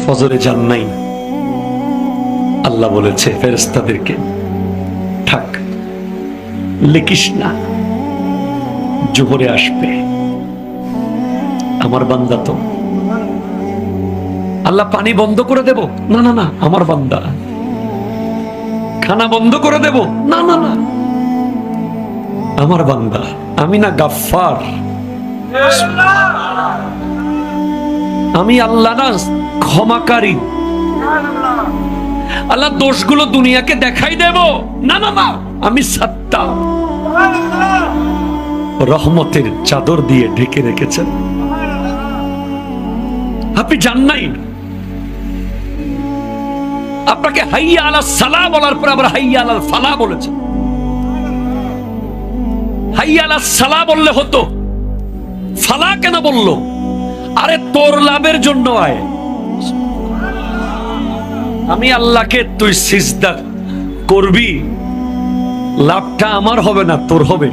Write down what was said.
ফজরে যান নাই, আল্লাহ বলেছে ফেরেশতাদেরকে, থাক, লিখিস না, জোহরে আসবে। আমার বান্দা তো। আল্লাহ পানি বন্ধ করে দেব? না না না, আমার বান্দা। খানা বন্ধ করে দেব? না না না, আমার বান্দা। আমি না গাফফার? আমি আল্লাহ না ক্ষমাকারী? আল্লাহ দোষগুলো দুনিয়াকে দেখাই দেব? না না না, আমি সাত্তার। রহমতের চাদর দিয়ে ঢেকে রেখেছেন। আপনি জান নাই? আপনাকে হাইয়া আলা সালাহ বলার পর আবার হাইয়া আলাল ফালাহ বলেছেন। হাইয়া আলা সালাহ বললে হতো, ফালাহ কেন বললো? আরে তোর লাভের জন্য আয়। আমি আল্লাহকে, তুই সিজদা করবি, লাভটা আমার হবে না, তোর হবে।